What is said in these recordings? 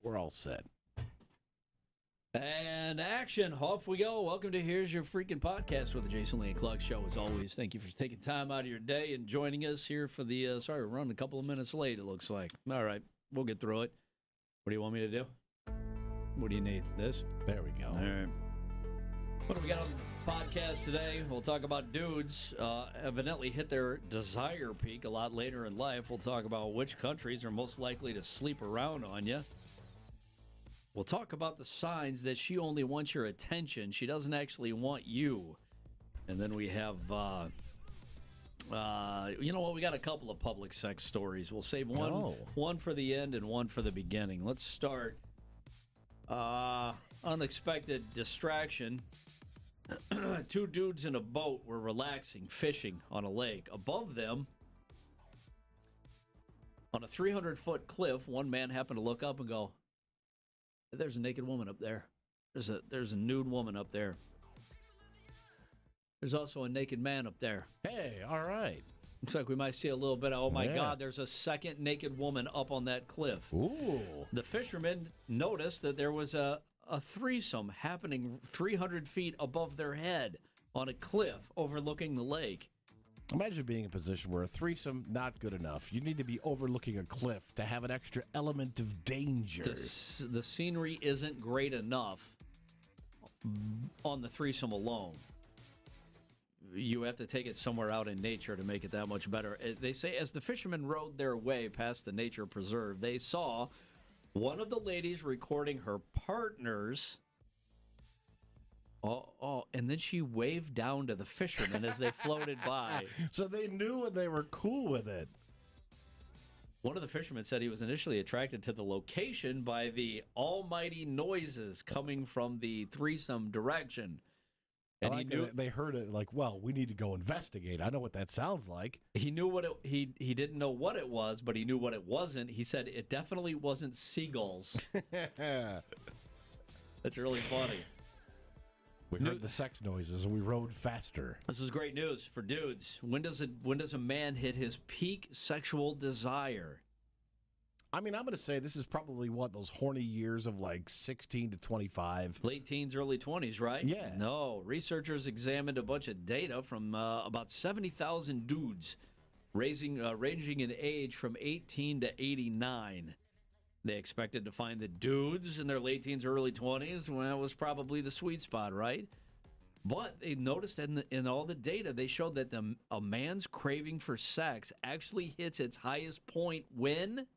We're all set. And action, off we go. Welcome to Here's Your Freaking Podcast with the Jason Lee and Clark Show. As always, thank you for taking time out of your day and joining us here for the, sorry, we're running a couple of minutes late, it looks like. All right, we'll get through it. What do you want me to do? What do you need? This? There we go. All right. What do we got on the podcast today? We'll talk about dudes evidently hit their desire peak a lot later in life. We'll talk about which countries are most likely to sleep around on you. We'll talk about the signs that she only wants your attention. She doesn't actually want you. And then we have, you know what? We got a couple of public sex stories. We'll save one for the end and one for the beginning. Let's start. Unexpected distraction. Two dudes in a boat were relaxing, fishing on a lake. Above them, on a 300-foot cliff, one man happened to look up and go, "There's a naked woman up there. There's a nude woman up there. There's also a naked man up there." Hey, all right. Looks like we might see a little bit of, oh my Yeah. God, there's a second naked woman up on that cliff. Ooh. The fishermen noticed that there was a threesome happening 300 feet above their head on a cliff overlooking the lake. Imagine being in a position where a threesome, not good enough. You need to be overlooking a cliff to have an extra element of danger. The scenery isn't great enough on the threesome alone. You have to take it somewhere out in nature to make it that much better. They say as the fishermen rode their way past the nature preserve, they saw one of the ladies recording her partners. And then she waved down to the fishermen as they floated by. So they knew and they were cool with it. One of the fishermen said he was initially attracted to the location by the almighty noises coming from the threesome direction. And he knew they heard it like, well, we need to go investigate. I know what that sounds like. He knew what he didn't know what it was, but he knew what it wasn't. He said it definitely wasn't seagulls. That's really funny. We heard the sex noises and we rode faster. This is great news for dudes. When does a man hit his peak sexual desire? I mean, I'm going to say this is probably those horny years of like 16 to 25. Late teens, early 20s, right? Yeah. No, researchers examined a bunch of data from about 70,000 dudes ranging in age from 18 to 89. They expected to find the dudes in their late teens, early 20s, when that was probably the sweet spot, right? But they noticed in all the data, they showed that a man's craving for sex actually hits its highest point when?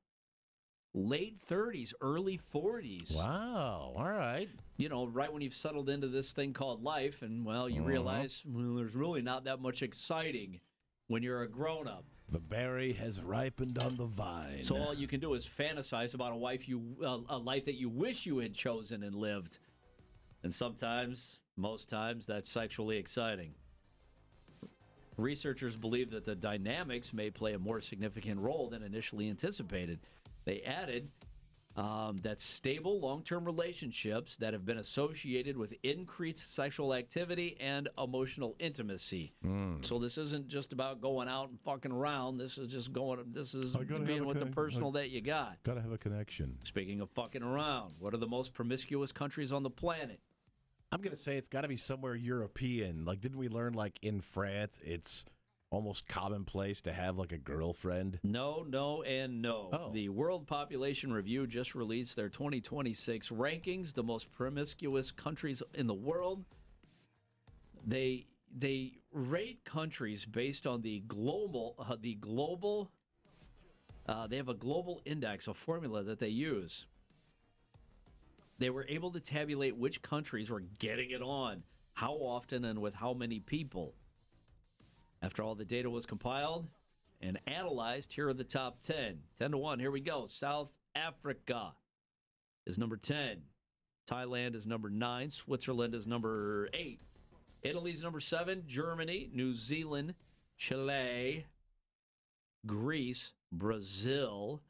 Late 30s, early 40s. Wow. All right. You know, right when you've settled into this thing called life, and, well, you realize, well, there's really not that much exciting when you're a grown-up. The berry has ripened on the vine. So all you can do is fantasize about a life that you wish you had chosen and lived. And sometimes, most times, that's sexually exciting. Researchers believe that the dynamics may play a more significant role than initially anticipated. They added that stable long-term relationships that have been associated with increased sexual activity and emotional intimacy. So this isn't just about going out and fucking around. This is being with the personal that you got. Gotta have a connection. Speaking of fucking around, what are the most promiscuous countries on the planet? I'm going to say it's got to be somewhere European. Like, didn't we learn, like, in France, it's almost commonplace to have, like, a girlfriend? No, and no. Oh. The World Population Review just released their 2026 rankings, the most promiscuous countries in the world. They rate countries based on the global. They have a global index, a formula that they use. They were able to tabulate which countries were getting it on, how often, and with how many people. After all the data was compiled and analyzed, here are the top 10. 10 to 1, here we go. South Africa is number 10. Thailand is number 9. Switzerland is number 8. Italy's number 7. Germany, New Zealand, Chile, Greece, Brazil.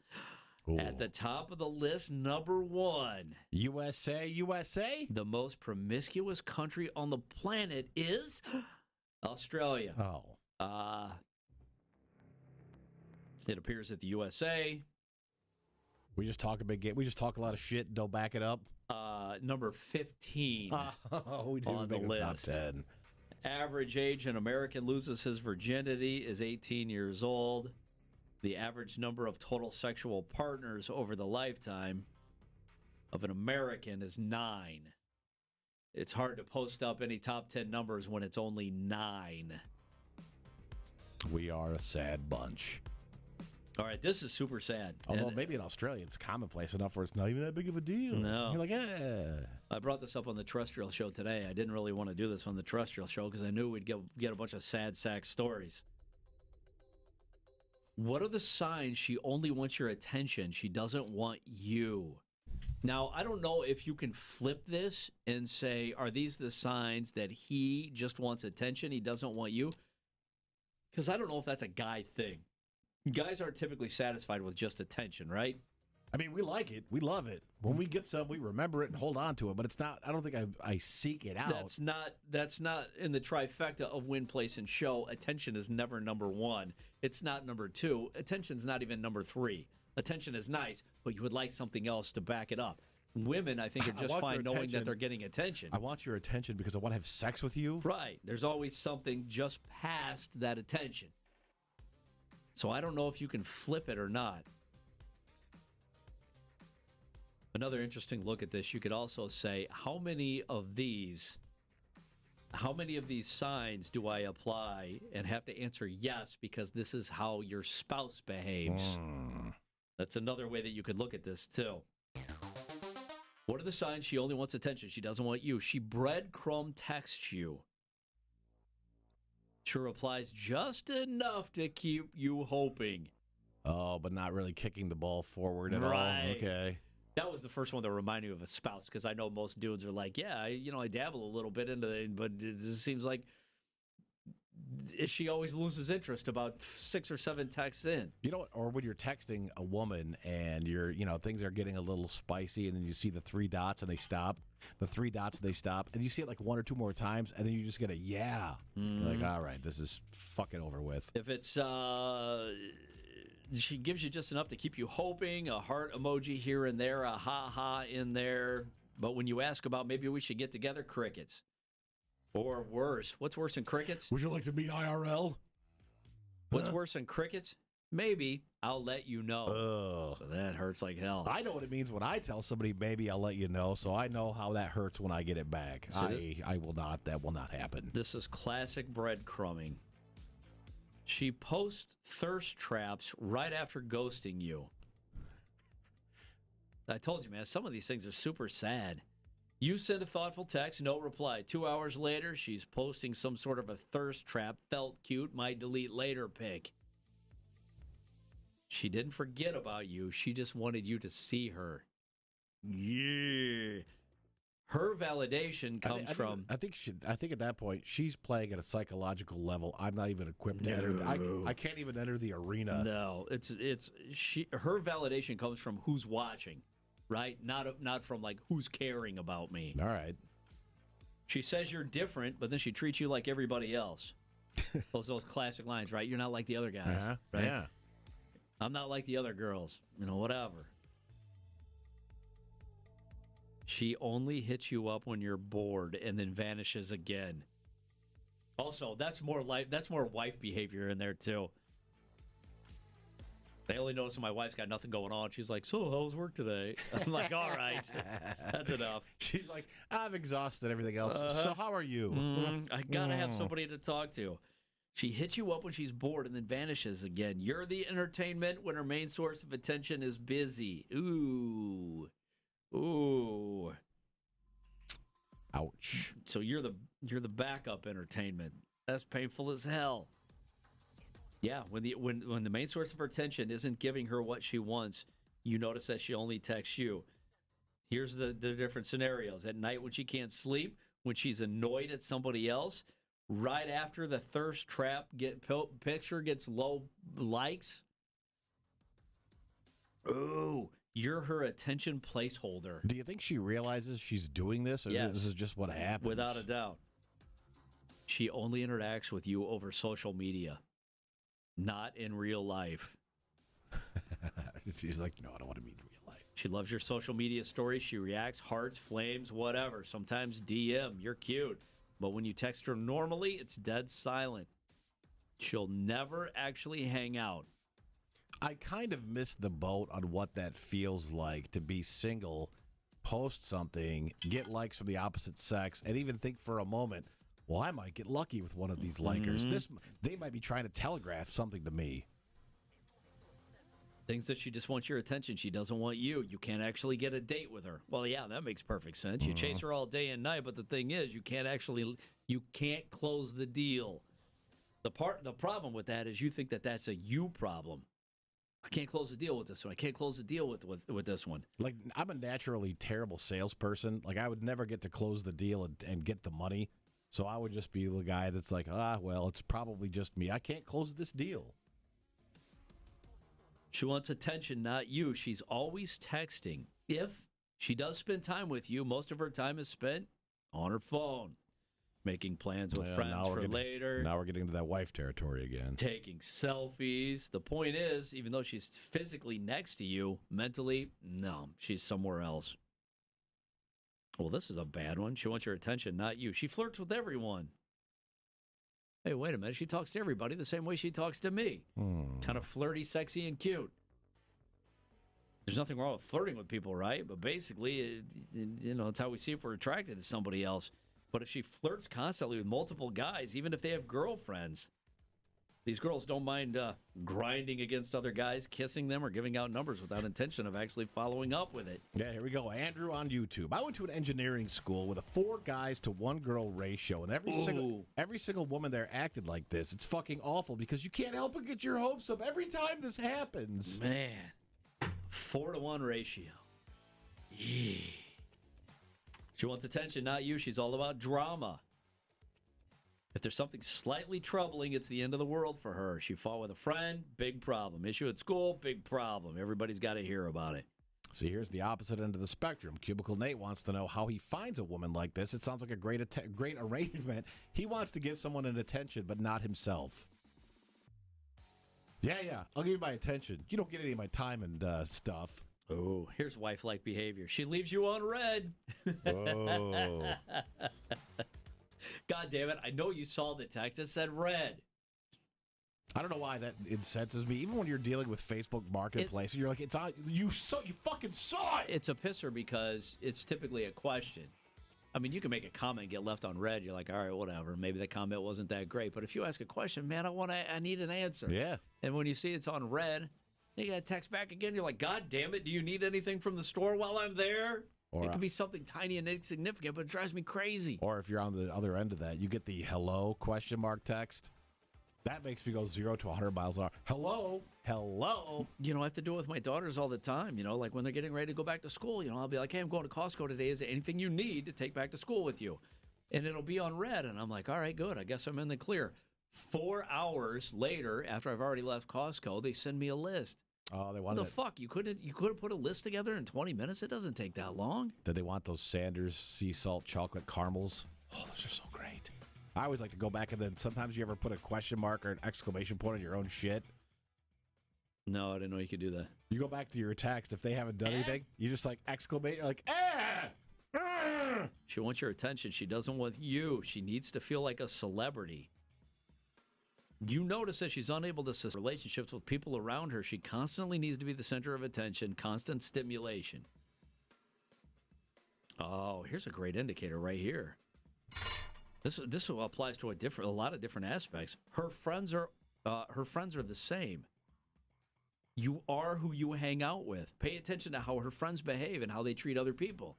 Ooh. At the top of the list, number 1. USA? The most promiscuous country on the planet is Australia. Oh. It appears that the USA We just talk a big game. We just talk a lot of shit and don't back it up. Number 15 We do on the make the top list. 10. Average age an American loses his virginity is 18 years old. The average number of total sexual partners over the lifetime of an American is 9. It's hard to post up any top 10 numbers when it's only 9. We are a sad bunch. All right, this is super sad. Although And maybe in Australia it's commonplace enough where it's not even that big of a deal. No. You're like, yeah. I brought this up on the terrestrial show today. I didn't really want to do this on the terrestrial show because I knew we'd get a bunch of sad sack stories. What are the signs she only wants your attention? She doesn't want you. Now, I don't know if you can flip this and say, are these the signs that he just wants attention? He doesn't want you? Because I don't know if that's a guy thing. Guys aren't typically satisfied with just attention, right? I mean, we like it. We love it. When we get some, we remember it and hold on to it. But it's not, I don't think I seek it out. That's not in the trifecta of win, place, and show. Attention is never number one. It's not number two. Attention's not even number three. Attention is nice, but you would like something else to back it up. Women, I think, are just fine knowing that they're getting attention. I want your attention because I want to have sex with you. Right. There's always something just past that attention. So I don't know if you can flip it or not. Another interesting look at this, you could also say, how many of these signs do I apply and have to answer yes because this is how your spouse behaves? That's another way that you could look at this, too. What are the signs she only wants attention? She doesn't want you. She breadcrumb texts you. She replies just enough to keep you hoping. Oh, but not really kicking the ball forward at Right. all. Okay. That was the first one that reminded me of a spouse because I know most dudes are like, yeah, I dabble a little bit into it, but it seems like she always loses interest about 6 or 7 texts in. You know, or when you're texting a woman and things are getting a little spicy and then you see the 3 dots and they stop. The 3 dots and they stop. And you see it like 1 or 2 more times and then you just get a yeah. You're like, all right, this is fucking over with. If it's, she gives you just enough to keep you hoping, a heart emoji here and there, a ha-ha in there. But when you ask about maybe we should get together, crickets. Or worse. What's worse than crickets? Would you like to meet IRL? What's worse than crickets? Maybe I'll let you know. Ugh. So that hurts like hell. I know what it means when I tell somebody maybe I'll let you know, so I know how that hurts when I get it back. So I will not. That will not happen. This is classic breadcrumbing. She posts thirst traps right after ghosting you. I told you, man, some of these things are super sad. You send a thoughtful text, no reply. 2 hours later, she's posting some sort of a thirst trap, felt cute, might delete later pic. She didn't forget about you. She just wanted you to see her. Yeah. Her validation comes from... I think at that point, she's playing at a psychological level. I'm not even equipped to enter. I can't even enter the arena. No, her validation comes from who's watching. Right? Not from, like, who's caring about me. All right. She says you're different, but then she treats you like everybody else. those classic lines, right? You're not like the other guys. Right? Yeah. I'm not like the other girls. Whatever. She only hits you up when you're bored and then vanishes again. Also, that's more wife behavior in there, too. They only notice my wife's got nothing going on. She's like, so how was work today? I'm like, all right, that's enough. She's like, I've exhausted everything else. So how are you? I got to have somebody to talk to. She hits you up when she's bored and then vanishes again. You're the entertainment when her main source of attention is busy. Ooh. Ouch. So you're the backup entertainment. That's painful as hell. Yeah, when the main source of her attention isn't giving her what she wants, you notice that she only texts you. Here's the different scenarios. At night when she can't sleep, when she's annoyed at somebody else, right after the thirst trap picture gets low likes. Ooh, you're her attention placeholder. Do you think she realizes she's doing this, or Yes. this is just what happens? Without a doubt. She only interacts with you over social media. Not in real life. She's like, no, I don't want to meet in real life. She loves your social media stories. She reacts, hearts, flames, whatever. Sometimes DM, you're cute. But when you text her normally, it's dead silent. She'll never actually hang out. I kind of missed the boat on what that feels like to be single, post something, get likes from the opposite sex, and even think for a moment, well, I might get lucky with one of these likers. They might be trying to telegraph something to me. Things that she just wants your attention. She doesn't want you. You can't actually get a date with her. Well, yeah, that makes perfect sense. You chase her all day and night, but the thing is, you can't close the deal. The problem with that is you think that that's a you problem. I can't close the deal with this one. I can't close the deal with this one. Like, I'm a naturally terrible salesperson. Like, I would never get to close the deal and get the money. So I would just be the guy that's like, well, it's probably just me. I can't close this deal. She wants attention, not you. She's always texting. If she does spend time with you, most of her time is spent on her phone, making plans with friends for later. Now we're getting into that wife territory again. Taking selfies. The point is, even though she's physically next to you, mentally, no, she's somewhere else. Well, this is a bad one. She wants your attention, not you. She flirts with everyone. Hey, wait a minute. She talks to everybody the same way she talks to me. Kind of flirty, sexy, and cute. There's nothing wrong with flirting with people, right? But basically, it's how we see if we're attracted to somebody else. But if she flirts constantly with multiple guys, even if they have girlfriends, these girls don't mind grinding against other guys, kissing them, or giving out numbers without intention of actually following up with it. Yeah, here we go. Andrew on YouTube. I went to an engineering school with a 4 guys to 1 girl ratio, and every single woman there acted like this. It's fucking awful because you can't help but get your hopes up every time this happens. Man, 4-to-1 ratio. Yeah. She wants attention, not you. She's all about drama. If there's something slightly troubling, it's the end of the world for her. She fought with a friend, big problem. Issue at school, big problem. Everybody's got to hear about it. See, here's the opposite end of the spectrum. Cubicle Nate wants to know how he finds a woman like this. It sounds like a great arrangement. He wants to give someone an attention, but not himself. Yeah, I'll give you my attention. You don't get any of my time and stuff. Oh, here's wife-like behavior. She leaves you on red. Oh. God damn it. I know you saw the text. It said red. I don't know why that incenses me. Even when you're dealing with Facebook Marketplace, and you're like, it's on. You fucking saw it. It's a pisser because it's typically a question. I mean, you can make a comment and get left on red. You're like, all right, whatever. Maybe the comment wasn't that great. But if you ask a question, man, I need an answer. Yeah. And when you see it's on red, you got to text back again. You're like, God damn it. Do you need anything from the store while I'm there? Or it could be something tiny and insignificant, but it drives me crazy. Or if you're on the other end of that, you get the hello question mark text. That makes me go 0 to 100 miles an hour. Hello. I have to do it with my daughters all the time. Like when they're getting ready to go back to school, I'll be like, hey, I'm going to Costco today. Is there anything you need to take back to school with you? And it'll be on red. And I'm like, all right, good. I guess I'm in the clear. 4 hours later, after I've already left Costco, they send me a list. Oh, they wanted what the fuck? You couldn't put a list together in 20 minutes? It doesn't take that long. Did they want those Sanders sea salt chocolate caramels? Oh, those are so great. I always like to go back and then sometimes you ever put a question mark or an exclamation point on your own shit. No, I didn't know you could do that. You go back to your text. If they haven't done anything, you just like exclamate, like, She wants your attention. She doesn't want you. She needs to feel like a celebrity. You notice that she's unable to sustain relationships with people around her. She constantly needs to be the center of attention, constant stimulation. Oh, here's a great indicator right here. This applies to a lot of different aspects. Her friends are the same. You are who you hang out with. Pay attention to how her friends behave and how they treat other people,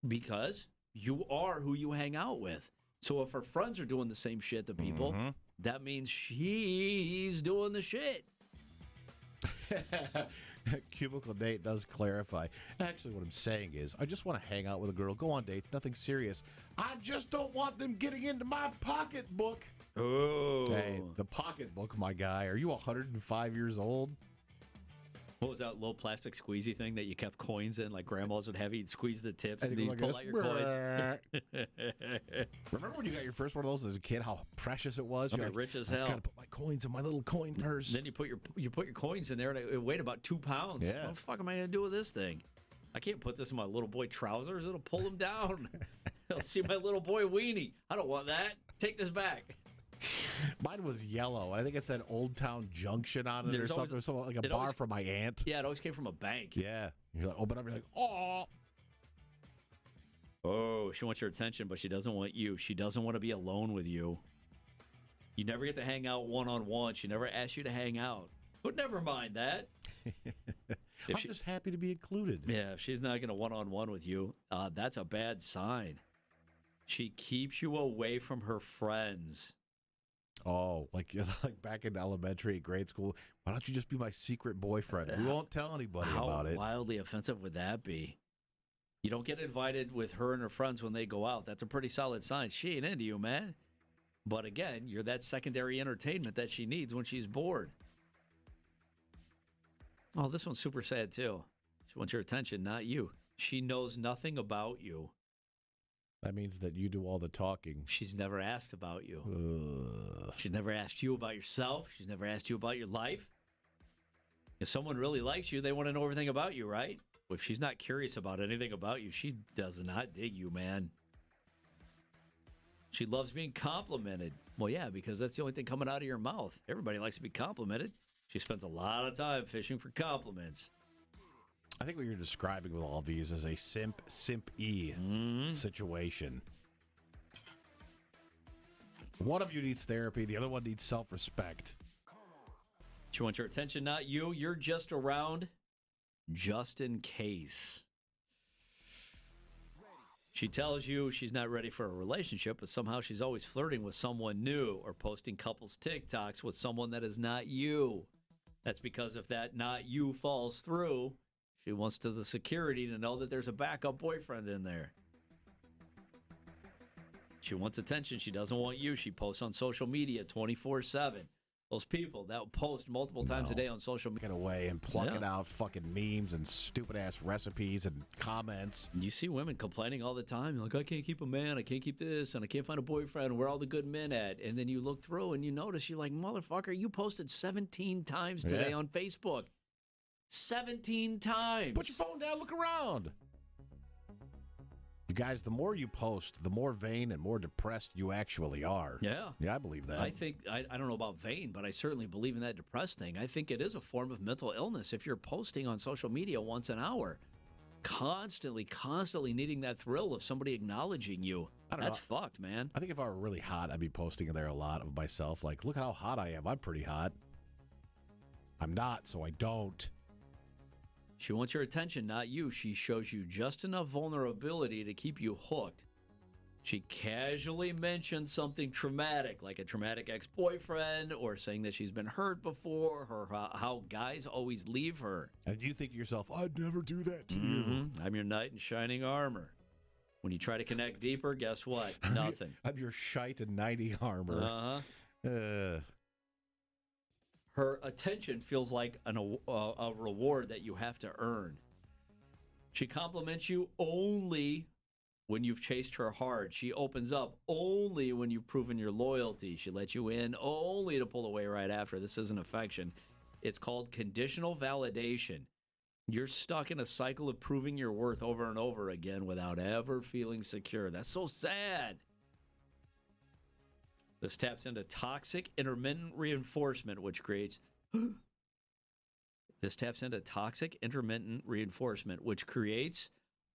because you are who you hang out with. So if her friends are doing the same shit to people, that means she's doing the shit. Cubicle Nate does clarify. Actually, what I'm saying is, I just want to hang out with a girl, go on dates, nothing serious. I just don't want them getting into my pocketbook. Oh. Hey, the pocketbook, my guy. Are you 105 years old? What was that little plastic squeezy thing that you kept coins in? Like grandmas would have you squeeze the tips and you then pull out your coins. Remember when you got your first one of those as a kid? How precious it was. You're like, rich as I hell. gotta put my coins in my little coin purse. Then you put your coins in there and it weighed about 2 pounds. Yeah. What the fuck am I gonna do with this thing? I can't put this in my little boy trousers. It'll pull him down. He'll see my little boy weenie. I don't want that. Take this back. Mine was yellow. I think it said Old Town Junction on it There's or something. Something like a bar for my aunt. Yeah, it always came from a bank. Yeah. You're like, open up, you're like, oh. Oh, she wants your attention, but she doesn't want you. She doesn't want to be alone with you. You never get to hang out one-on-one. She never asks you to hang out. But never mind that. I'm just happy to be included. Yeah, if she's not going to one-on-one with you, that's a bad sign. She keeps you away from her friends. Oh, like back in elementary, grade school. Why don't you just be my secret boyfriend? We won't tell anybody about it. How wildly offensive would that be? You don't get invited with her and her friends when they go out. That's a pretty solid sign. She ain't into you, man. But again, you're that secondary entertainment that she needs when she's bored. Oh, this one's super sad, too. She wants your attention, not you. She knows nothing about you. That means that you do all the talking. She's never asked about you. She's never asked you about yourself. She's never asked you about your life. If someone really likes you, they want to know everything about you, right? If she's not curious about anything about you, she does not dig you, man. She loves being complimented. Well, yeah, because that's the only thing coming out of your mouth. Everybody likes to be complimented. She spends a lot of time fishing for compliments. I think what you're describing with all these is a simp-y situation. One of you needs therapy. The other one needs self-respect. She wants your attention, not you. You're just around just in case. She tells you she's not ready for a relationship, but somehow she's always flirting with someone new or posting couples TikToks with someone that is not you. That's because if that not you falls through, she wants the security to know that there's a backup boyfriend in there. She wants attention. She doesn't want you. She posts on social media 24/7. Those people that will post multiple times a day on social media. Get away and plucking out fucking memes and stupid-ass recipes and comments. You see women complaining all the time. You're like, I can't keep a man. I can't keep this. And I can't find a boyfriend. Where are all the good men at? And then you look through and you notice, you're like, motherfucker, you posted 17 times today on Facebook. 17 times. Put your phone down. Look around. You guys, the more you post, the more vain and more depressed you actually are. Yeah. Yeah, I believe that. I think, I don't know about vain, but I certainly believe in that depressed thing. I think it is a form of mental illness if you're posting on social media once an hour, constantly needing that thrill of somebody acknowledging you. That's fucked, man. I think if I were really hot, I'd be posting there a lot of myself. Like, look how hot I am. I'm pretty hot. I'm not, so I don't. She wants your attention, not you. She shows you just enough vulnerability to keep you hooked. She casually mentions something traumatic, like a traumatic ex-boyfriend, or saying that she's been hurt before, or how guys always leave her. And you think to yourself, I'd never do that to you. I'm your knight in shining armor. When you try to connect deeper, guess what? Nothing. I'm your shite in 90 armor. Her attention feels like a reward that you have to earn. She compliments you only when you've chased her hard. She opens up only when you've proven your loyalty. She lets you in only to pull away right after. This isn't affection. It's called conditional validation. You're stuck in a cycle of proving your worth over and over again without ever feeling secure. That's so sad. This taps into toxic intermittent reinforcement, which creates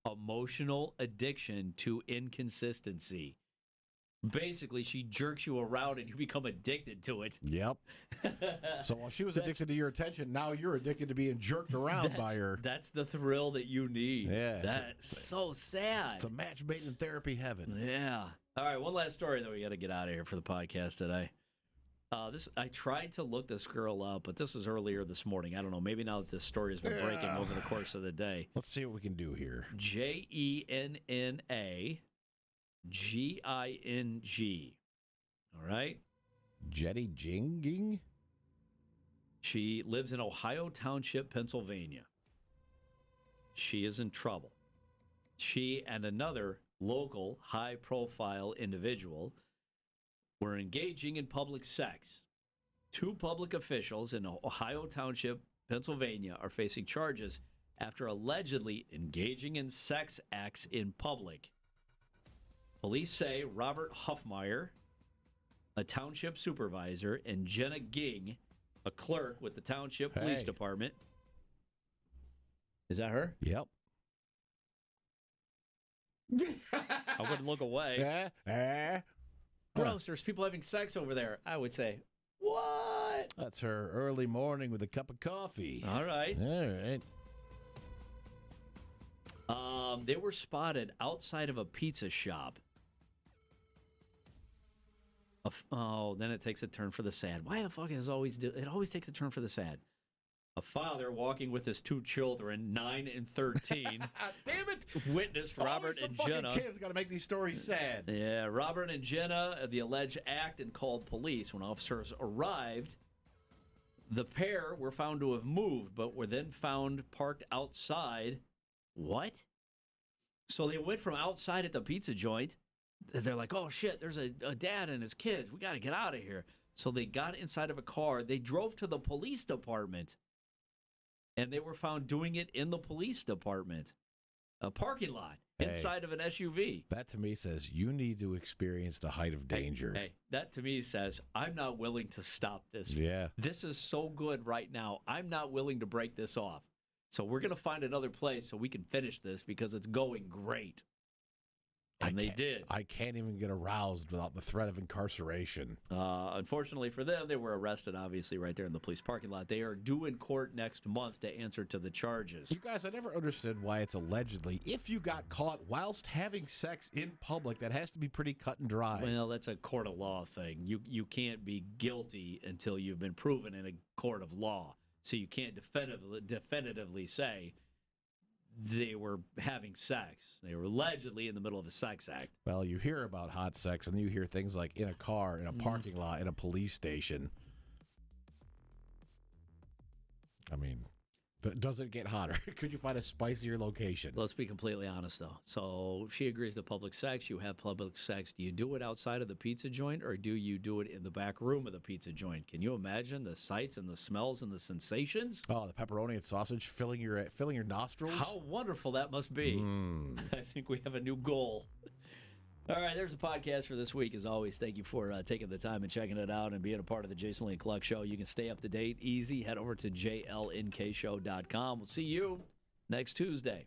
emotional addiction to inconsistency. Basically, she jerks you around and you become addicted to it. Yep. So while she was addicted to your attention, now you're addicted to being jerked around by her. That's the thrill that you need. Yeah. That's so sad. It's a match made in therapy heaven. Yeah. All right, one last story, and then we got to get out of here for the podcast today. I tried to look this girl up, but this was earlier this morning. I don't know. Maybe now that this story has been breaking over the course of the day. Let's see what we can do here. JennaGing. All right? Jetty Jinging? She lives in Ohio Township, Pennsylvania. She is in trouble. She and another local high-profile individual were engaging in public sex. Two public officials in Ohio Township, Pennsylvania, are facing charges after allegedly engaging in sex acts in public. Police say Robert Huffmeyer, a township supervisor, and Jenna Ging, a clerk with the township police Hey. department. Is that her? Yep. I wouldn't look away. Gross, there's people having sex over there. I would say, what? That's her early morning with a cup of coffee. All right. All right. They were spotted outside of a pizza shop. Then it takes a turn for the sad. Why the fuck does it always takes a turn for the sad? A father walking with his two children, 9 and 13, Damn it! witnessed Robert and Jenna. Kids got to make these stories sad. Yeah, Robert and Jenna, the alleged act, and called police. When officers arrived, the pair were found to have moved, but were then found parked outside. What? So they went from outside at the pizza joint. They're like, oh, shit, there's a dad and his kids. We got to get out of here. So they got inside of a car. They drove to the police department, and they were found doing it in the police department, a parking lot, inside of an SUV. That to me says you need to experience the height of danger. Hey, that to me says, I'm not willing to stop this. Yeah. This is so good right now. I'm not willing to break this off. So we're going to find another place so we can finish this because it's going great. And they did. I can't even get aroused without the threat of incarceration. Unfortunately for them, they were arrested, obviously, right there in the police parking lot. They are due in court next month to answer to the charges. You guys, I never understood why it's allegedly, if you got caught whilst having sex in public, that has to be pretty cut and dry. Well, that's a court of law thing. You can't be guilty until you've been proven in a court of law. So you can't definitively say they were having sex. They were allegedly in the middle of a sex act. Well, you hear about hot sex, and then you hear things like in a car, in a parking lot, in a police station. I mean, does it get hotter? Could you find a spicier location? Let's be completely honest, though. So she agrees to public sex. You have public sex. Do you do it outside of the pizza joint, or do you do it in the back room of the pizza joint? Can you imagine the sights and the smells and the sensations? Oh, the pepperoni and sausage filling your nostrils. How wonderful that must be. I think we have a new goal. All right, there's the podcast for this week. As always, thank you for taking the time and checking it out and being a part of the Jason Lee Cluck Show. You can stay up to date easy. Head over to jlnkshow.com. We'll see you next Tuesday.